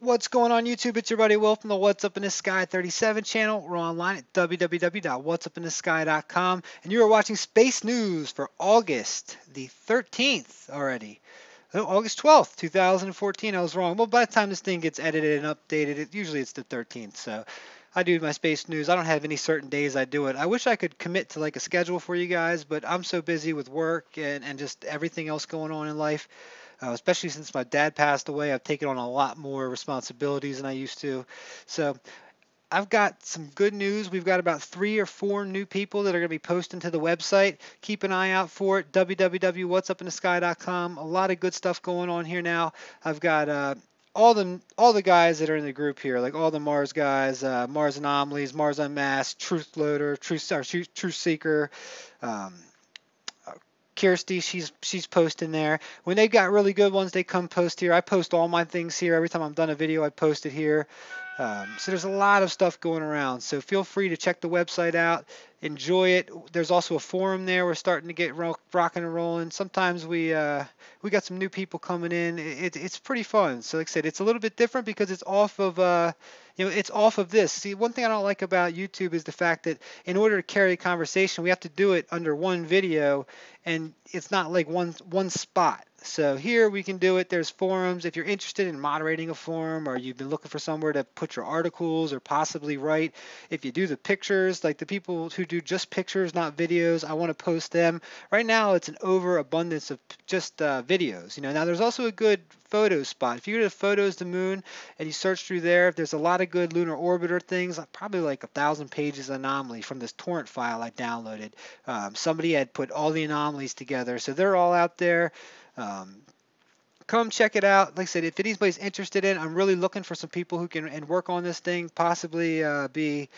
What's going on YouTube? It's your buddy Will from the What's Up in the Sky 37 channel. We're online at www.whatsupinsthesky.com and you are watching Space News for August the 13th already. No, August 12th, 2014. I was wrong. Well, by the time this thing gets edited and updated, usually it's the 13th. So I do my space news. I don't have any certain days I do it. I wish I could commit to like a schedule for you guys, but I'm so busy with work and just everything else going on in life. Especially since my dad passed away, I've taken on a lot more responsibilities than I used to. So I've got some good news. We've got about 3 or 4 new people that are going to be posting to the website. Keep an eye out for it. www.whatsupinsthesky.com. A lot of good stuff going on here now. I've got all the guys that are in the group here, like all the Mars guys, Mars Anomalies, Mars Unmasked, Truth Loader, Truth Seeker. Um, Kirsty, she's posting there. When they've got really good ones, they come post here. I post all my things here. Every time I'm done a video, I post it here. So there's a lot of stuff going around. So feel free to check the website out. Enjoy it. There's also a forum there. We're starting to get rocking and rolling. Sometimes we got some new people coming in. It's pretty fun. So like I said, it's a little bit different because it's off of it's off of this. See, one thing I don't like about YouTube is the fact that in order to carry a conversation, we have to do it under one video, and it's not like one spot. So here we can do it. There's forums. If you're interested in moderating a forum or you've been looking for somewhere to put your articles or possibly write, if you do the pictures, like the people who do just pictures, not videos, I want to post them. Right now it's an overabundance of just videos. Now there's also a good photo spot. If you go to Photos the Moon and you search through there's a lot of good lunar orbiter things, probably like 1,000 pages of anomaly from this torrent file I downloaded. Somebody had put all the anomalies together, so they're all out there. Um, Come check it out. Like I said, if anybody's interested in, I'm really looking for some people who can and work on this thing, possibly be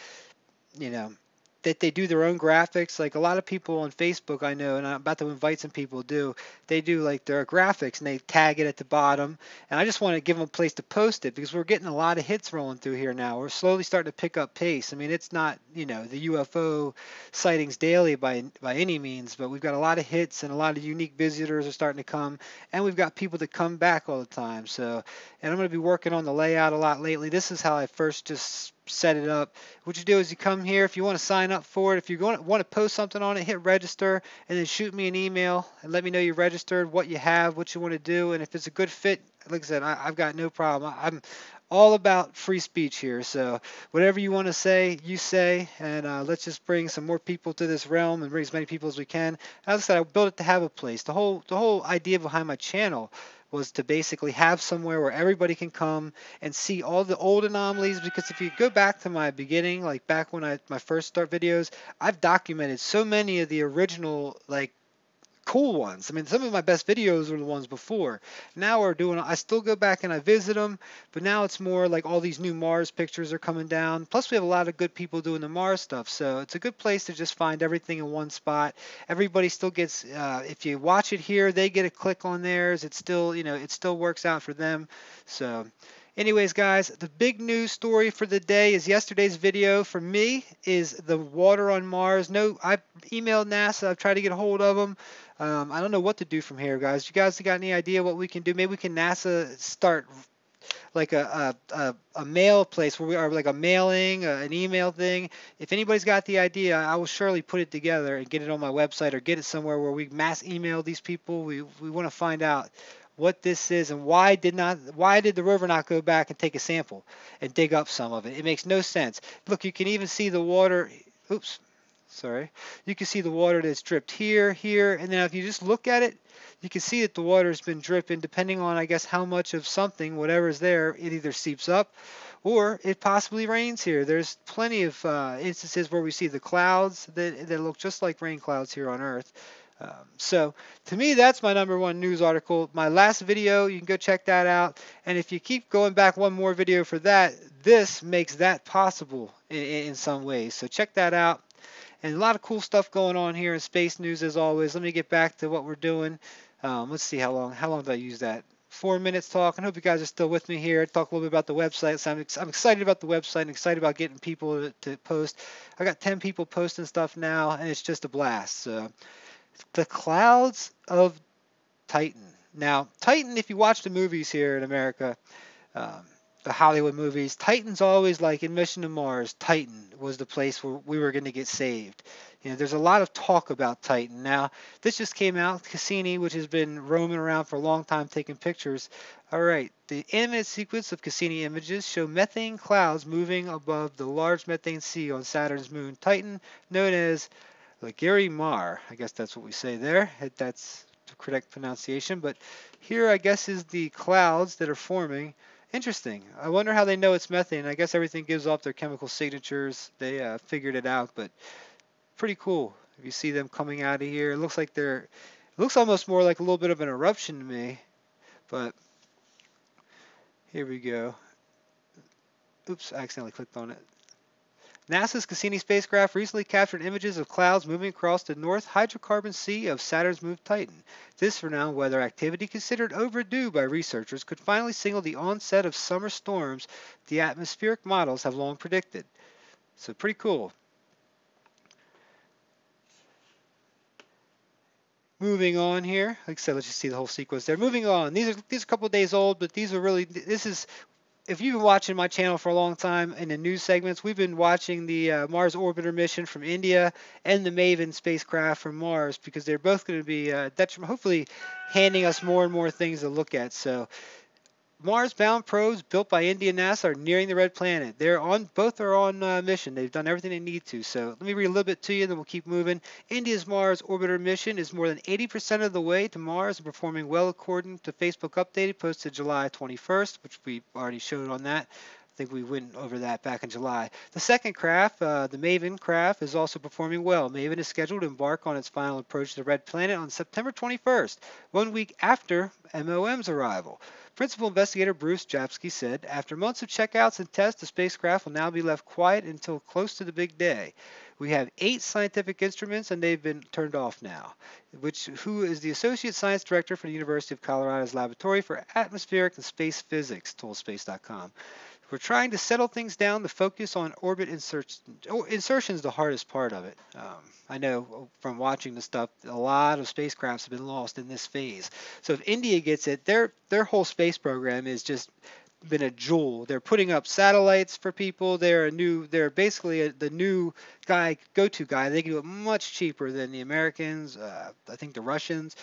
you know, that they do their own graphics. Like a lot of people on Facebook I know, and I'm about to invite some people they do like their graphics and they tag it at the bottom. And I just want to give them a place to post it because we're getting a lot of hits rolling through here now. We're slowly starting to pick up pace. I mean, it's not, the UFO sightings daily by any means, but we've got a lot of hits and a lot of unique visitors are starting to come, and we've got people that come back all the time. So, and I'm going to be working on the layout a lot lately. This is how I first just set it up. What you do is you come here. If you want to sign up for it, if you want to post something on it, hit register and then shoot me an email and let me know you registered, what you have, what you want to do, and if it's a good fit. Like I said, I've got no problem. I'm all about free speech here, so whatever you want to say, you say, and let's just bring some more people to this realm and bring as many people as we can. As I said, I built it to have a place. The whole idea behind my channel was to basically have somewhere where everybody can come and see all the old anomalies, because if you go back to my beginning, like back when my first start videos, I've documented so many of the original like cool ones. I mean, some of my best videos were the ones before. Now I still go back and I visit them, but now it's more like all these new Mars pictures are coming down. Plus we have a lot of good people doing the Mars stuff, so it's a good place to just find everything in one spot. Everybody still gets, if you watch it here, they get a click on theirs. It's still, it still works out for them. So anyways, guys, the big news story for the day is yesterday's video for me is the water on Mars. No, I emailed NASA. I've tried to get a hold of them. I don't know what to do from here, guys. You guys got any idea what we can do? Maybe we can NASA start like a mail place where we are, like a mailing, an email thing. If anybody's got the idea, I will surely put it together and get it on my website or get it somewhere where we mass email these people. We want to find out what this is and why did the rover not go back and take a sample and dig up some of it? It makes no sense. Look, you can even see the water. Oops. Sorry. You can see the water that's dripped here, here, and then if you just look at it, you can see that the water's been dripping depending on, I guess, how much of something, whatever's there, it either seeps up or it possibly rains here. There's plenty of instances where we see the clouds that look just like rain clouds here on Earth. So to me, that's my #1 news article. My last video, you can go check that out. And if you keep going back one more video for that, this makes that possible in some ways. So check that out. And a lot of cool stuff going on here in space news as always. Let me get back to what we're doing. Let's see how long did I use that? 4 minutes talk. I hope you guys are still with me here. Talk a little bit about the website. So I'm excited about the website and excited about getting people to post. I got 10 people posting stuff now, and it's just a blast. So the clouds of Titan. Now, Titan, if you watch the movies here in America, um, the Hollywood movies, Titan's always like in Mission to Mars, Titan was the place where we were going to get saved. There's a lot of talk about Titan. Now, this just came out, Cassini, which has been roaming around for a long time taking pictures. All right, the animated sequence of Cassini images show methane clouds moving above the large methane sea on Saturn's moon Titan, known as Gary Mar. I guess that's what we say there. That's the correct pronunciation. But here, I guess, is the clouds that are forming. Interesting. I wonder how they know it's methane. I guess everything gives off their chemical signatures. They figured it out, but pretty cool. If you see them coming out of here, it looks like they're. It looks almost more like a little bit of an eruption to me. But here we go. Oops, I accidentally clicked on it. NASA's Cassini spacecraft recently captured images of clouds moving across the North Hydrocarbon Sea of Saturn's moon Titan. This renowned weather activity, considered overdue by researchers, could finally signal the onset of summer storms the atmospheric models have long predicted. So pretty cool. Moving on here, like I said, let's just see the whole sequence there. Moving on, these are a couple of days old, but these are really, this is, if you've been watching my channel for a long time in the news segments, we've been watching the Mars orbiter mission from India and the Maven spacecraft from Mars, because they're both going to be hopefully handing us more and more things to look at. So Mars-bound probes built by India and NASA are nearing the red planet. Both are on mission. They've done everything they need to. So let me read a little bit to you, then we'll keep moving. India's Mars orbiter mission is more than 80% of the way to Mars and performing well according to Facebook updated posted July 21st, which we already showed on that. I think we went over that back in July. The second craft, the Maven craft, is also performing well. Maven is scheduled to embark on its final approach to the red planet on September 21st, 1 week after MOM's arrival. Principal investigator Bruce Japsky said, after months of checkouts and tests, the spacecraft will now be left quiet until close to the big day. We have 8 scientific instruments and they've been turned off now, who is the Associate Science Director for the University of Colorado's Laboratory for Atmospheric and Space Physics, told Space.com. We're trying to settle things down to focus on orbit insertion. Insertion is the hardest part of it. I know from watching the stuff, a lot of spacecrafts have been lost in this phase. So if India gets it, their whole space program is just been a jewel. They're putting up satellites for people. They're basically the new go-to guy. They can do it much cheaper than the Americans. I think the Russians.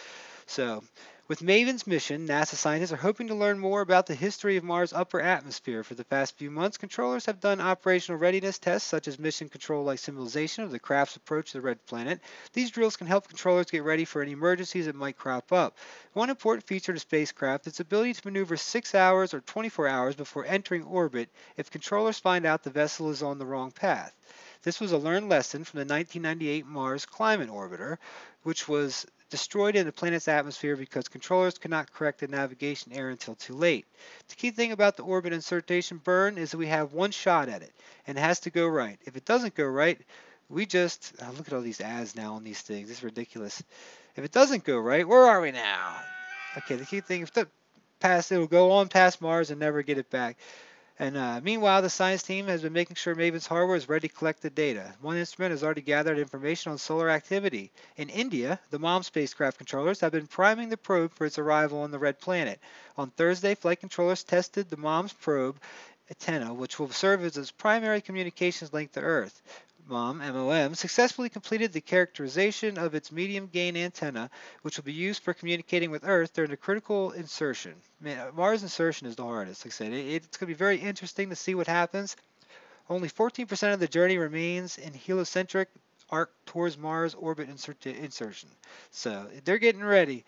So with Maven's mission, NASA scientists are hoping to learn more about the history of Mars' upper atmosphere. For the past few months, controllers have done operational readiness tests, such as mission control-like simulation of the craft's approach to the red planet. These drills can help controllers get ready for any emergencies that might crop up. One important feature of the spacecraft is its ability to maneuver 6 hours or 24 hours before entering orbit if controllers find out the vessel is on the wrong path. This was a learned lesson from the 1998 Mars Climate Orbiter, which was destroyed in the planet's atmosphere because controllers could not correct the navigation error until too late. The key thing about the orbit insertion burn is that we have one shot at it, and it has to go right. If it doesn't go right, we just look at all these ads now on these things. It's ridiculous. If it doesn't go right, where are we now? Okay, the key thing, it'll go on past Mars and never get it back. And meanwhile, the science team has been making sure Maven's hardware is ready to collect the data. One instrument has already gathered information on solar activity. In India, the MOM spacecraft controllers have been priming the probe for its arrival on the red planet. On Thursday, flight controllers tested the MOM's probe antenna, which will serve as its primary communications link to Earth. MOM successfully completed the characterization of its medium-gain antenna, which will be used for communicating with Earth during the critical insertion. Mars insertion is the hardest. Like I said, it's going to be very interesting to see what happens. Only 14% of the journey remains in heliocentric arc towards Mars orbit insertion. So they're getting ready.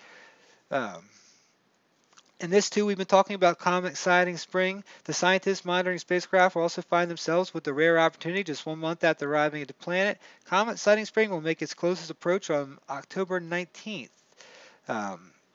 In this too, we've been talking about Comet sighting spring. The scientists monitoring spacecraft will also find themselves with the rare opportunity just 1 month after arriving at the planet. Comet sighting spring will make its closest approach on October 19th.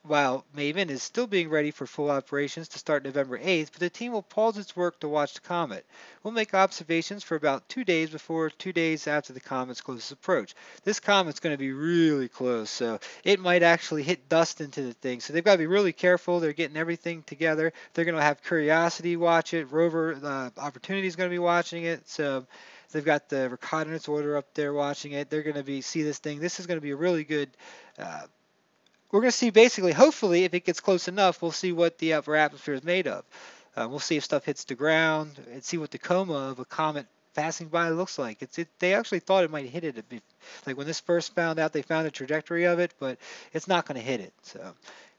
While Maven is still being ready for full operations to start November 8th, but the team will pause its work to watch the comet. We'll make observations for about 2 days before 2 days after the comet's closest approach. This comet's going to be really close, so it might actually hit dust into the thing. So they've got to be really careful. They're getting everything together. They're going to have Curiosity watch it. Rover Opportunity is going to be watching it. So they've got the reconnaissance order up there watching it. They're going to see this thing. This is going to be a really good we're going to see basically, hopefully, if it gets close enough, we'll see what the upper atmosphere is made of. We'll see if stuff hits the ground and see what the coma of a comet passing by looks like. They actually thought it might hit it. Like when this first found out, they found the trajectory of it, but it's not going to hit it. So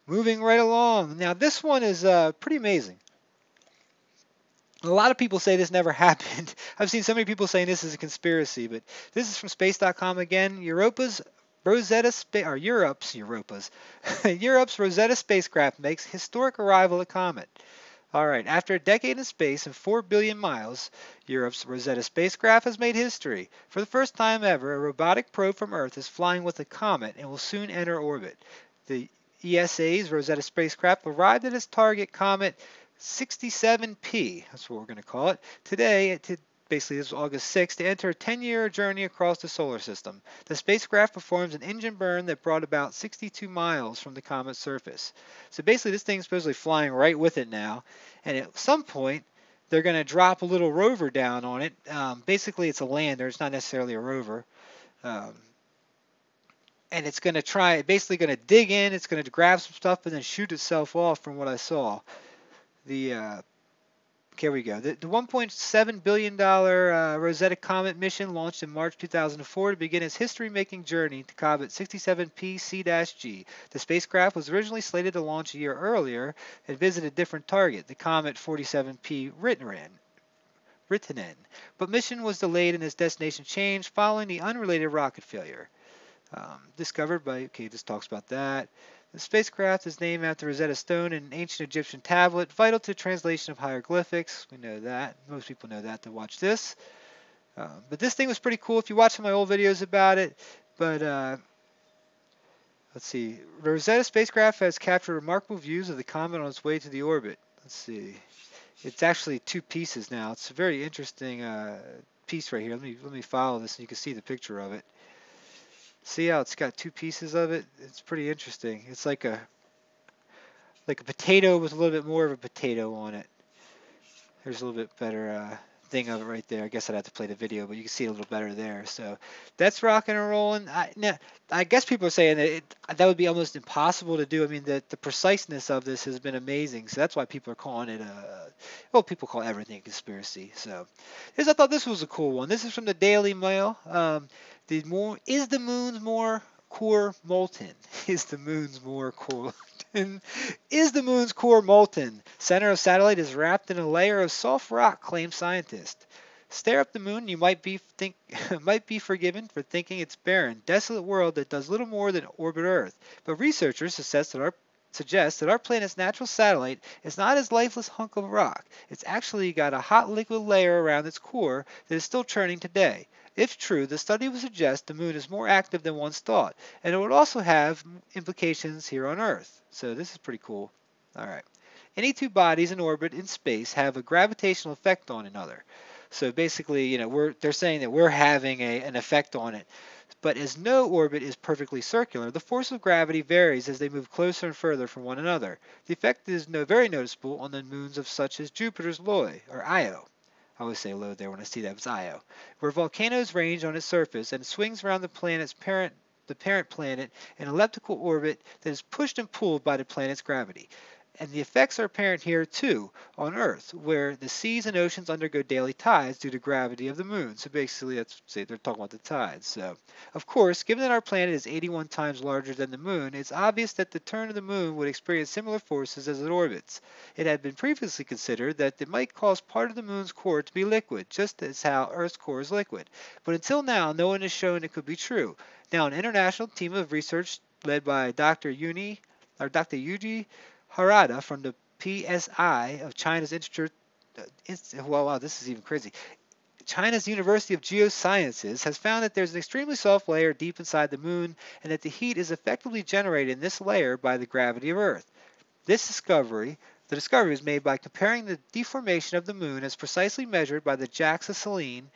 moving right along. Now this one is pretty amazing. A lot of people say this never happened. I've seen so many people saying this is a conspiracy, but this is from space.com again. Europa's Europe's Rosetta spacecraft makes historic arrival at Comet. All right, after a decade in space and 4 billion miles, Europe's Rosetta spacecraft has made history. For the first time ever, a robotic probe from Earth is flying with a comet and will soon enter orbit. The ESA's Rosetta spacecraft arrived at its target comet 67P, that's what we're going to call it, today, basically this is August 6th, to enter a 10-year journey across the solar system. The spacecraft performs an engine burn that brought about 62 miles from the comet's surface. So basically this thing's supposedly flying right with it now, and at some point they're going to drop a little rover down on it. Basically it's a lander, it's not necessarily a rover. And it's going to basically going to dig in, it's going to grab some stuff and then shoot itself off from what I saw. Here we go. The $1.7 billion Rosetta Comet mission launched in March 2004 to begin its history-making journey to Comet 67P C-G. The spacecraft was originally slated to launch a year earlier and visit a different target, the Comet 47P Ritten, but mission was delayed and its destination changed following the unrelated rocket failure. Discovered by, this talks about that. The spacecraft is named after Rosetta Stone, an ancient Egyptian tablet, vital to the translation of hieroglyphics. We know that. Most people know that to watch this. But this thing was pretty cool if you watch some of my old videos about it. But let's see. The Rosetta spacecraft has captured remarkable views of the comet on its way to the orbit. Let's see. It's actually two pieces now. It's a very interesting piece right here. Let me follow this and you can see the picture of it. See how it's got two pieces of it? It's pretty interesting. It's like a potato with a little bit more of a potato on it. There's a little bit better thing of it right there. I guess I'd have to play the video, but you can see it a little better there. So that's rocking and rolling. I guess people are saying that that would be almost impossible to do. I mean, the preciseness of this has been amazing. So that's why people are calling it people call everything a conspiracy. So I thought this was a cool one. This is from the Daily Mail. Is the moon's more core molten? Is the moon's more core? Is the moon's core molten? Center of satellite is wrapped in a layer of soft rock, claim scientists. Stare up the moon, you might be forgiven for thinking it's barren, desolate world that does little more than orbit Earth. But researchers suggest that our planet's natural satellite is not as lifeless hunk of rock. It's actually got a hot liquid layer around its core that is still churning today. If true, the study would suggest the moon is more active than once thought, and it would also have implications here on Earth. So this is pretty cool. All right. Any two bodies in orbit in space have a gravitational effect on another. So basically, they're saying that we're having an effect on it. But as no orbit is perfectly circular, the force of gravity varies as they move closer and further from one another. The effect is very noticeable on the moons of such as Jupiter's Io, or Io. I always say low there when I see that. It's Io, where volcanoes range on its surface and swings around the parent planet in an elliptical orbit that is pushed and pulled by the planet's gravity. And the effects are apparent here too on Earth, where the seas and oceans undergo daily tides due to gravity of the moon. So basically, they're talking about the tides. So, of course, given that our planet is 81 times larger than the moon, it's obvious that the turn of the moon would experience similar forces as it orbits. It had been previously considered that it might cause part of the moon's core to be liquid, just as how Earth's core is liquid. But until now, no one has shown it could be true. Now, an international team of research led by Dr. Yuji Harada from the PSI of China's this is even crazy. China's University of Geosciences has found that there's an extremely soft layer deep inside the moon and that the heat is effectively generated in this layer by the gravity of Earth. The discovery was made by comparing the deformation of the moon as precisely measured by the JAXA Selene,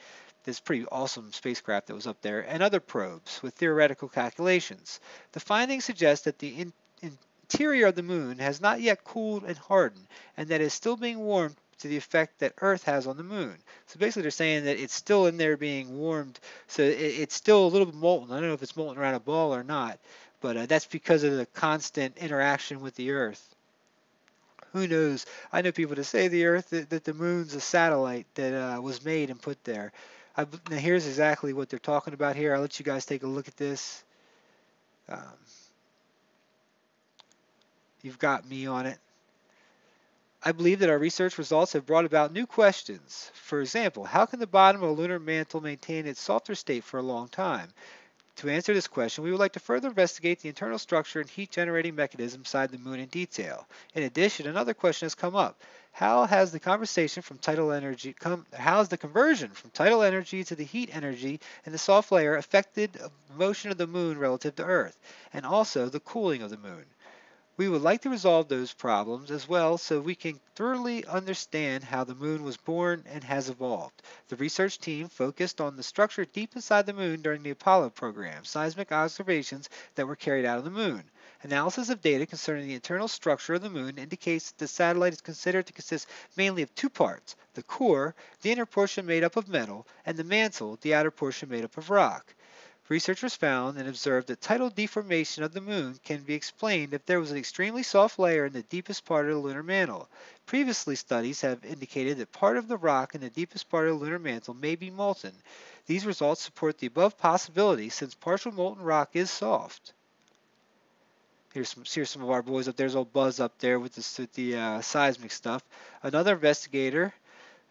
this pretty awesome spacecraft that was up there, and other probes with theoretical calculations. The findings suggest that the interior of the moon has not yet cooled and hardened, and that it is still being warmed to the effect that Earth has on the moon. So basically they're saying that it's still in there being warmed, so it's still a little bit molten. I don't know if it's molten around a ball or not, but that's because of the constant interaction with the Earth. Who knows? I know people that say the Earth that the moon's a satellite that was made and put there. Now here's exactly what they're talking about here. I'll let you guys take a look at this. Um, you've got me on it. I believe that our research results have brought about new questions. For example, how can the bottom of a lunar mantle maintain its softer state for a long time? To answer this question, we would like to further investigate the internal structure and heat generating mechanism inside the moon in detail. In addition, another question has come up. How has the conversion from tidal energy to the heat energy in the soft layer affected the motion of the moon relative to Earth, and also the cooling of the moon? We would like to resolve those problems as well so we can thoroughly understand how the moon was born and has evolved. The research team focused on the structure deep inside the moon during the Apollo program, seismic observations that were carried out of the moon. Analysis of data concerning the internal structure of the moon indicates that the satellite is considered to consist mainly of two parts: the core, the inner portion made up of metal, and the mantle, the outer portion made up of rock. Researchers found and observed that tidal deformation of the moon can be explained if there was an extremely soft layer in the deepest part of the lunar mantle. Previously, studies have indicated that part of the rock in the deepest part of the lunar mantle may be molten. These results support the above possibility since partial molten rock is soft. Here's some of our boys up there. There's old Buzz up there with the seismic stuff. Another investigator,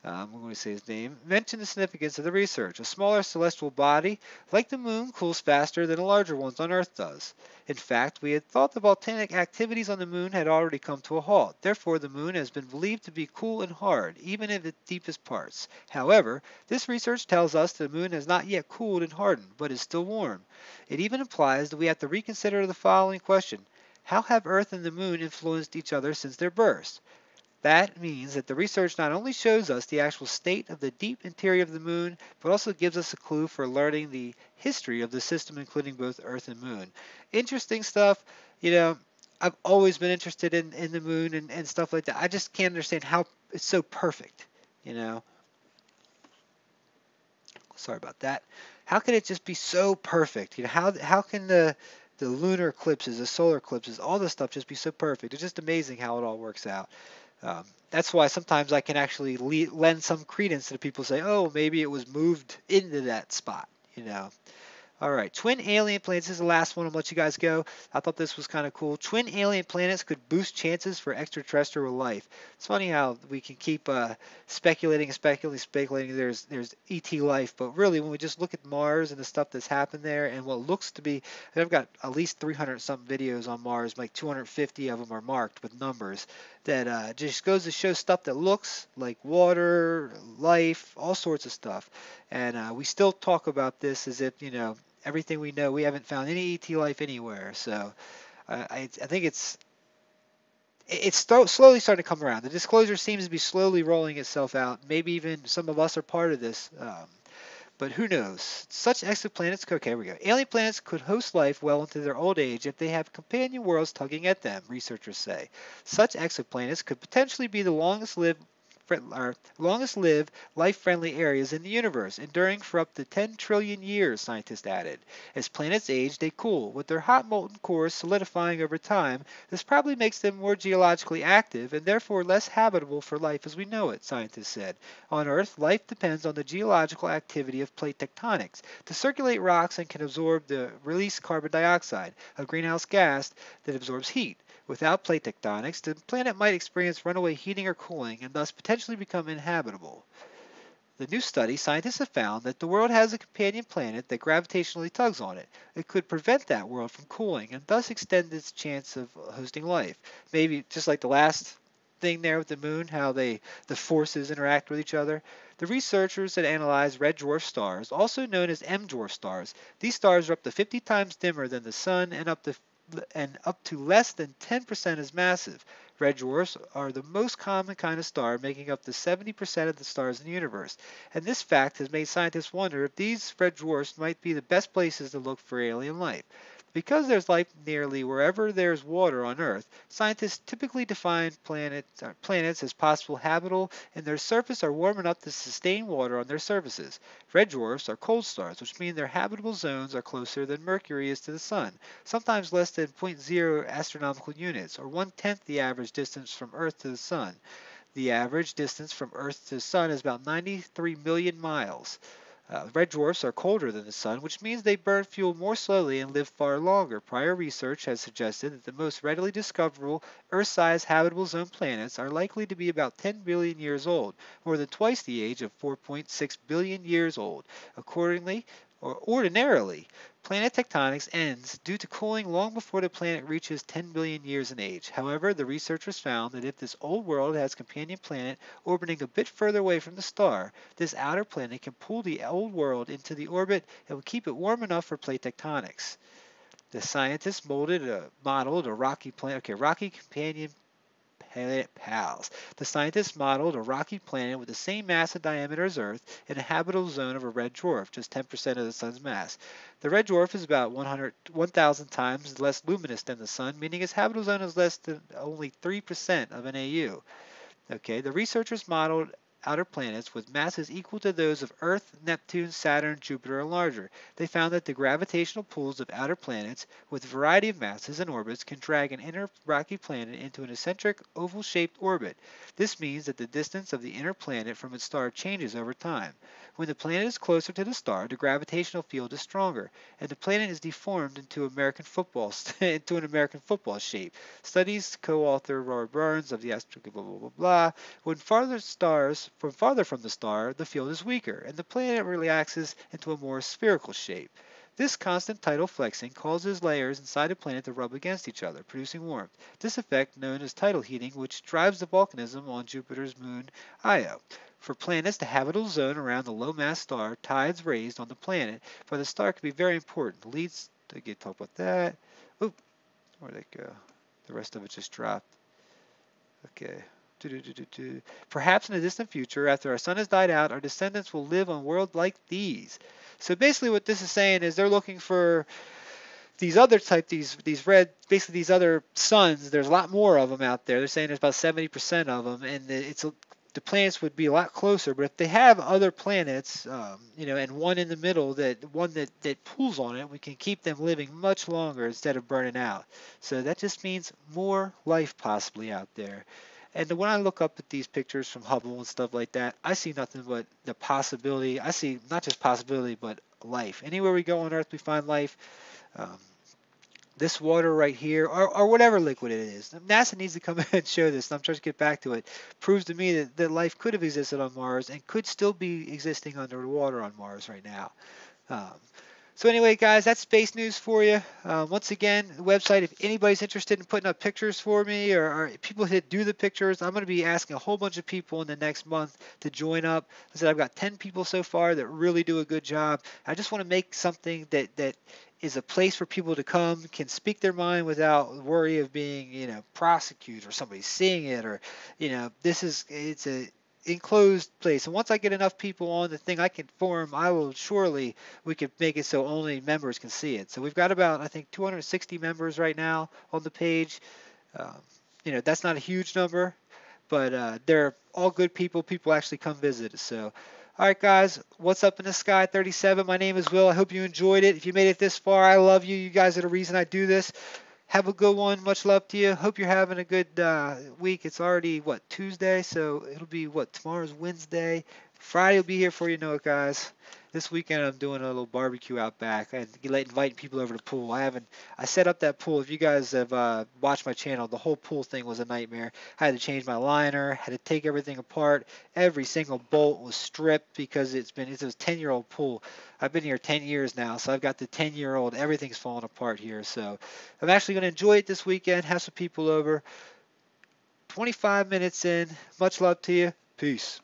I'm going to say his name, mentioned the significance of the research. A smaller celestial body, like the moon, cools faster than the larger ones on Earth does. In fact, we had thought the volcanic activities on the moon had already come to a halt. Therefore, the moon has been believed to be cool and hard, even in its deepest parts. However, this research tells us the moon has not yet cooled and hardened, but is still warm. It even implies that we have to reconsider the following question: how have Earth and the moon influenced each other since their births? That means that the research not only shows us the actual state of the deep interior of the moon, but also gives us a clue for learning the history of the system, including both Earth and Moon. Interesting stuff. You know, I've always been interested in the moon and stuff like that. I just can't understand how it's so perfect, you know. Sorry about that. How can it just be so perfect? You know, how can the lunar eclipses, the solar eclipses, all this stuff just be so perfect? It's just amazing how it all works out. That's why sometimes I can actually lend some credence to the people who say, oh, maybe it was moved into that spot, you know. All right, twin alien planets is the last one. I'll let you guys go. I thought this was kind of cool. Twin alien planets could boost chances for extraterrestrial life. It's funny how we can keep speculating there's ET life, but really when we just look at Mars and the stuff that's happened there and what looks to be, I've got at least 300 something videos on Mars, like 250 of them are marked with numbers that just goes to show stuff that looks like water, life, all sorts of stuff. And we still talk about this as if, you know, everything we know, we haven't found any ET life anywhere. So I think it's slowly starting to come around. The disclosure seems to be slowly rolling itself out. Maybe even some of us are part of this. But who knows? Such exoplanets, okay, here we go. Alien planets could host life well into their old age if they have companion worlds tugging at them, researchers say. Such exoplanets could potentially be the longest lived, life-friendly areas in the universe, enduring for up to 10 trillion years, scientists added. As planets age, they cool, with their hot molten cores solidifying over time. This probably makes them more geologically active and therefore less habitable for life as we know it, scientists said. On Earth, life depends on the geological activity of plate tectonics to circulate rocks and can absorb the released carbon dioxide, a greenhouse gas that absorbs heat. Without plate tectonics, the planet might experience runaway heating or cooling and thus potentially become inhabitable. The new study, scientists have found that the world has a companion planet that gravitationally tugs on it. It could prevent that world from cooling and thus extend its chance of hosting life. Maybe just like the last thing there with the moon, how the forces interact with each other. The researchers had analyzed red dwarf stars, also known as M dwarf stars. These stars are up to 50 times dimmer than the sun and up to less than 10% as massive. Red dwarfs are the most common kind of star, making up to 70% of the stars in the universe. And this fact has made scientists wonder if these red dwarfs might be the best places to look for alien life. Because there's life nearly wherever there's water on Earth, scientists typically define planets as possible habitable and their surface are warm enough to sustain water on their surfaces. Red dwarfs are cold stars, which mean their habitable zones are closer than Mercury is to the Sun, sometimes less than zero point 0.0 astronomical units, or one-tenth the average distance from Earth to the Sun. The average distance from Earth to the Sun is about 93 million miles. Red dwarfs are colder than the Sun, which means they burn fuel more slowly and live far longer. Prior research has suggested that the most readily discoverable Earth-sized habitable zone planets are likely to be about 10 billion years old, more than twice the age of 4.6 billion years old. Accordingly, or ordinarily, planet tectonics ends due to cooling long before the planet reaches 10 billion years in age. However, the researchers found that if this old world has a companion planet orbiting a bit further away from the star, this outer planet can pull the old world into the orbit and will keep it warm enough for plate tectonics. The scientists modeled a rocky planet, rocky companion planet pals. The scientists modeled a rocky planet with the same mass and diameter as Earth in a habitable zone of a red dwarf, just 10% of the Sun's mass. The red dwarf is about 1,000 times less luminous than the Sun, meaning its habitable zone is less than only 3% of an AU. Okay, the researchers modeled outer planets with masses equal to those of Earth, Neptune, Saturn, Jupiter, and larger. They found that the gravitational pulls of outer planets with a variety of masses and orbits can drag an inner rocky planet into an eccentric oval-shaped orbit. This means that the distance of the inner planet from its star changes over time. When the planet is closer to the star, the gravitational field is stronger, and the planet is deformed into into an American football shape. Studies co-author Robert Burns of the blah blah blah blah. When farther from the star, the field is weaker, and the planet relaxes into a more spherical shape. This constant tidal flexing causes layers inside the planet to rub against each other, producing warmth. This effect, known as tidal heating, which drives the volcanism on Jupiter's moon Io. For planets, the habitable zone around the low-mass star, tides raised on the planet, for the star can be very important. Leads to get talk about that. Oop, where'd it go? The rest of it just dropped. Okay. Perhaps in the distant future, after our sun has died out, our descendants will live on worlds like these. So basically what this is saying is they're looking for these other basically these other suns. There's a lot more of them out there. They're saying there's about 70% of them, and the planets would be a lot closer. But if they have other planets, and one in the middle, that pulls on it, we can keep them living much longer instead of burning out. So that just means more life possibly out there. And when I look up at these pictures from Hubble and stuff like that, I see nothing but the possibility. I see not just possibility, but life. Anywhere we go on Earth, we find life. Um, this water right here, or whatever liquid it is. NASA needs to come in and show this, and I'm trying to get back to it. Proves to me that life could have existed on Mars and could still be existing underwater on Mars right now. Um, so anyway, guys, that's space news for you. Once again, the website, if anybody's interested in putting up pictures for me or people that do the pictures, I'm going to be asking a whole bunch of people in the next month to join up. I said I've got 10 people so far that really do a good job. I just want to make something that is a place for people to come, can speak their mind without worry of being, prosecuted or somebody seeing it or, it's a enclosed place. And once I get enough people on the thing I can form, we could make it so only members can see it. So we've got about, I think, 260 members right now on the page. Um, that's not a huge number, but they're all good people. People actually come visit. So, all right, guys, what's up in the sky 37? My name is Will. I hope you enjoyed it. If you made it this far, I love you. You guys are the reason I do this. Have a good one. Much love to you. Hope you're having a good week. It's already, Tuesday? So it'll be, tomorrow's Wednesday. Friday will be here for you, guys. This weekend I'm doing a little barbecue out back and inviting people over to the pool. I set up that pool. If you guys have watched my channel, the whole pool thing was a nightmare. I had to change my liner, had to take everything apart. Every single bolt was stripped because it's a 10-year-old pool. I've been here 10 years now, so I've got the 10-year-old. Everything's falling apart here. So I'm actually going to enjoy it this weekend, have some people over. 25 minutes in. Much love to you. Peace.